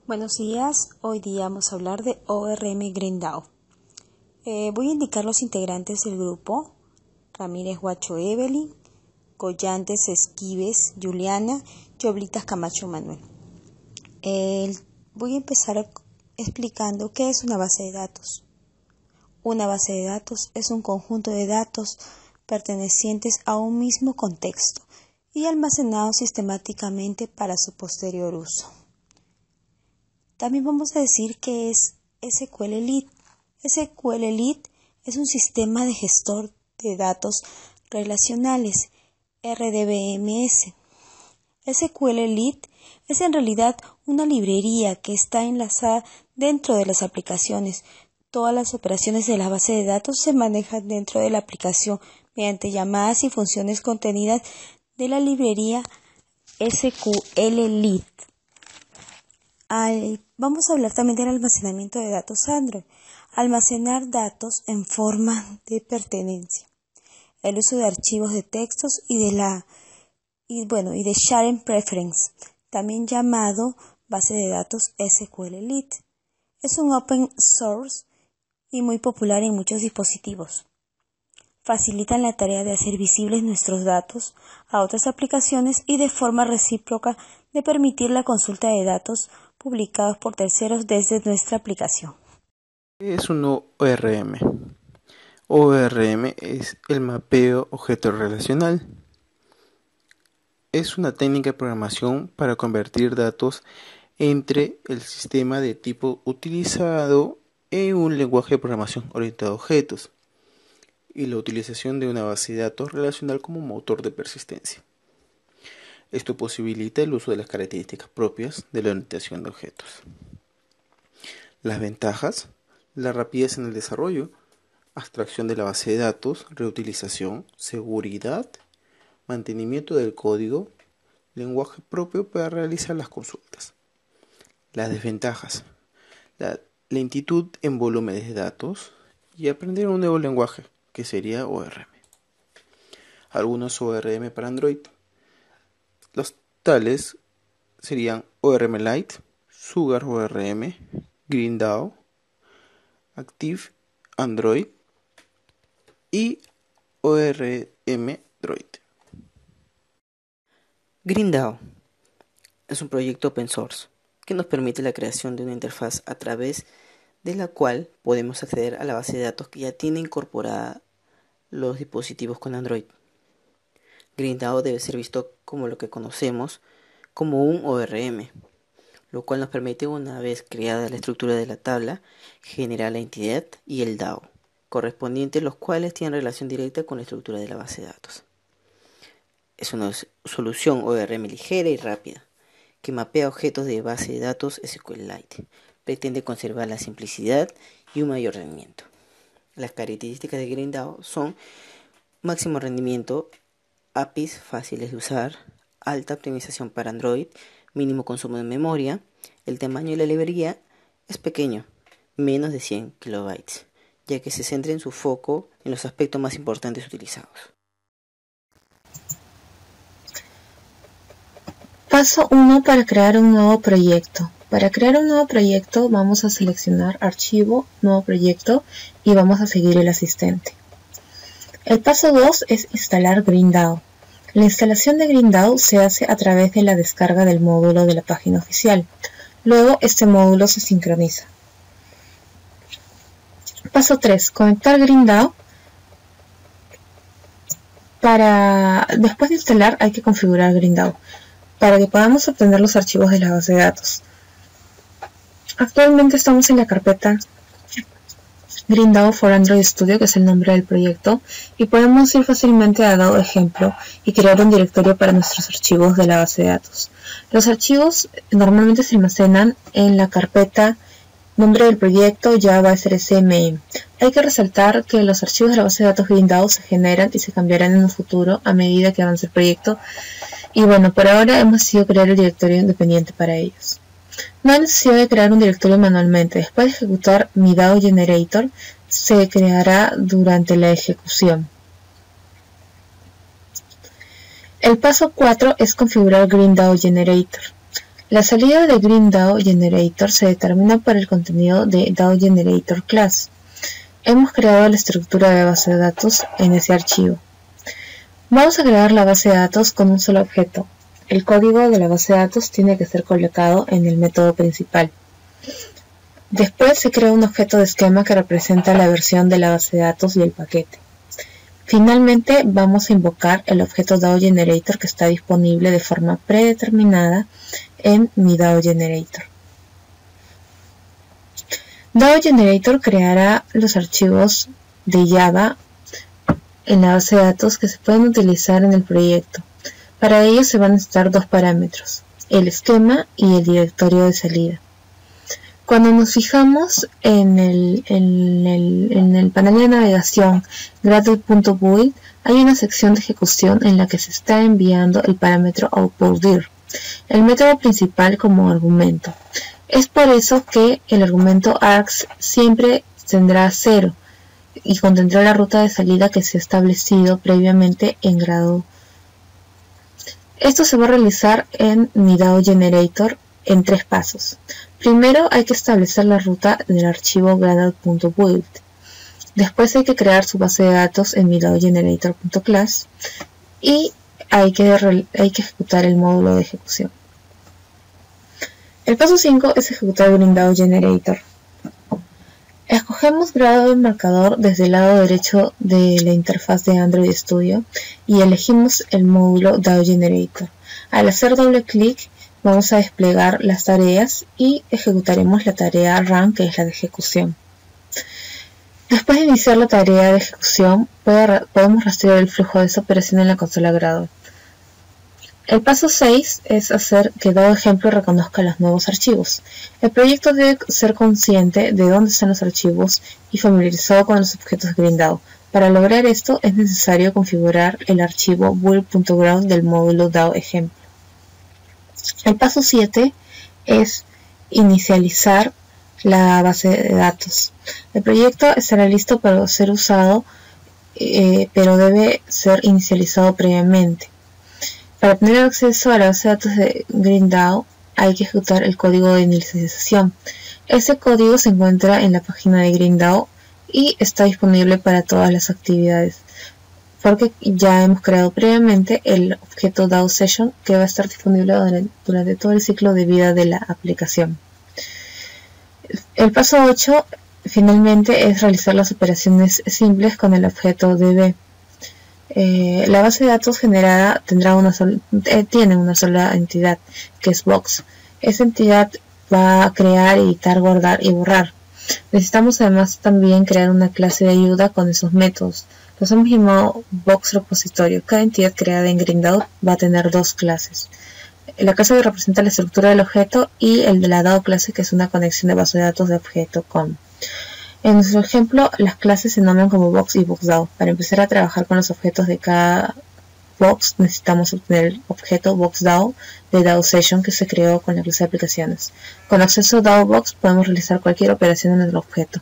Buenos días, hoy día vamos a hablar de ORM Grindao. Voy a indicar los integrantes del grupo: Ramírez Guacho Evelyn, Collantes Esquives Juliana, Yoblitas Camacho Manuel. Voy a empezar explicando qué es una base de datos. Una base de datos es un conjunto de datos pertenecientes a un mismo contexto y almacenados sistemáticamente para su posterior uso. También vamos a decir que es SQLite. SQLite es un sistema de gestor de datos relacionales, RDBMS. SQLite es en realidad una librería que está enlazada dentro de las aplicaciones. Todas las operaciones de la base de datos se manejan dentro de la aplicación mediante llamadas y funciones contenidas de la librería SQLite. Vamos a hablar también del almacenamiento de datos Android. Almacenar datos en forma de pertenencia. El uso de archivos de textos y de sharing preference, también llamado base de datos SQLite. Es un open source y muy popular en muchos dispositivos. Facilitan la tarea de hacer visibles nuestros datos a otras aplicaciones y de forma recíproca de permitir la consulta de datos publicados por terceros desde nuestra aplicación. ¿Qué es un ORM? ORM es el mapeo objeto relacional. Es una técnica de programación para convertir datos entre el sistema de tipo utilizado en un lenguaje de programación orientado a objetos y la utilización de una base de datos relacional como motor de persistencia. Esto posibilita el uso de las características propias de la orientación de objetos. Las ventajas: la rapidez en el desarrollo, abstracción de la base de datos, reutilización, seguridad, mantenimiento del código, lenguaje propio para realizar las consultas. Las desventajas: la lentitud en volúmenes de datos y aprender un nuevo lenguaje, que sería ORM. Algunos ORM para Android. Los tales serían ORM Lite, Sugar ORM, Grindao, Active Android y ORM Droid. Grindao es un proyecto open source que nos permite la creación de una interfaz a través de la cual podemos acceder a la base de datos que ya tiene incorporada los dispositivos con Android. Grindao debe ser visto como lo que conocemos como un ORM, lo cual nos permite, una vez creada la estructura de la tabla, generar la entidad y el DAO correspondientes, los cuales tienen relación directa con la estructura de la base de datos. Es una solución ORM ligera y rápida que mapea objetos de base de datos SQLite. Pretende conservar la simplicidad y un mayor rendimiento. Las características de Grindao son máximo rendimiento, APIs fáciles de usar, alta optimización para Android, mínimo consumo de memoria. El tamaño de la librería es pequeño, menos de 100 kilobytes, ya que se centra en su foco en los aspectos más importantes utilizados. Paso 1 para crear un nuevo proyecto. Para crear un nuevo proyecto vamos a seleccionar Archivo, Nuevo Proyecto y vamos a seguir el asistente. El paso 2 es instalar Grindao. La instalación de Grindao se hace a través de la descarga del módulo de la página oficial. Luego este módulo se sincroniza. Paso 3. Conectar Grindao. Después de instalar hay que configurar Grindao para que podamos obtener los archivos de la base de datos. Actualmente estamos en la carpeta Grindao for Android Studio, que es el nombre del proyecto, y podemos ir fácilmente a dado ejemplo y crear un directorio para nuestros archivos de la base de datos. Los archivos normalmente se almacenan en la carpeta nombre del proyecto Java SRC main. Hay que resaltar que los archivos de la base de datos Grindao se generan y se cambiarán en un futuro a medida que avance el proyecto. Y bueno, por ahora hemos decidido crear el directorio independiente para ellos. No hay necesidad de crear un directorio manualmente. Después de ejecutar mi DAO Generator, se creará durante la ejecución. El paso 4 es configurar Grindao Generator. La salida de GreenDAO Generator se determina por el contenido de DAO Generator Class. Hemos creado la estructura de base de datos en ese archivo. Vamos a crear la base de datos con un solo objeto. El código de la base de datos tiene que ser colocado en el método principal. Después se crea un objeto de esquema que representa la versión de la base de datos y el paquete. Finalmente vamos a invocar el objeto DAO Generator que está disponible de forma predeterminada en mi DAO Generator. DAO Generator creará los archivos de Java en la base de datos que se pueden utilizar en el proyecto. Para ello se van a necesitar dos parámetros, el esquema y el directorio de salida. Cuando nos fijamos en el panel de navegación Gradle.build, hay una sección de ejecución en la que se está enviando el parámetro outputDir, el método principal como argumento. Es por eso que el argumento args siempre tendrá 0 y contendrá la ruta de salida que se ha establecido previamente en Gradle. Esto se va a realizar en mi DAO Generator en 3 pasos. Primero hay que establecer la ruta del archivo Gradle.build. Después hay que crear su base de datos en mi DAO Generator.class y hay que ejecutar el módulo de ejecución. El paso 5 es ejecutar GreenDAO Generator. Escogemos grado de marcador desde el lado derecho de la interfaz de Android Studio y elegimos el módulo DAO Generator. Al hacer doble clic vamos a desplegar las tareas y ejecutaremos la tarea run, que es la de ejecución. Después de iniciar la tarea de ejecución podemos rastrear el flujo de esa operación en la consola Gradle. El paso 6 es hacer que DAO ejemplo reconozca los nuevos archivos. El proyecto debe ser consciente de dónde están los archivos y familiarizado con los objetos GreenDAO. Para lograr esto es necesario configurar el archivo build.ground del módulo DAO ejemplo. El paso 7 es inicializar la base de datos. El proyecto estará listo para ser usado, pero debe ser inicializado previamente. Para tener acceso a la base de datos de GreenDAO hay que ejecutar el código de inicialización. Este código se encuentra en la página de GreenDAO y está disponible para todas las actividades, porque ya hemos creado previamente el objeto DAO Session que va a estar disponible durante todo el ciclo de vida de la aplicación. El paso 8 finalmente es realizar las operaciones simples con el objeto DB. La base de datos generada tiene una sola entidad, que es Box. Esa entidad va a crear, editar, guardar y borrar. Necesitamos además también crear una clase de ayuda con esos métodos. Los hemos llamado Box Repositorio. Cada entidad creada en GreenDAO va a tener dos clases. La clase que representa la estructura del objeto y el de la DAO clase, que es una conexión de base de datos de objeto com. En nuestro ejemplo, las clases se nombran como Box y BoxDAO. Para empezar a trabajar con los objetos de cada Box, necesitamos obtener el objeto BoxDAO de DAO Session que se creó con la clase de aplicaciones. Con acceso a DAO Box podemos realizar cualquier operación en el objeto.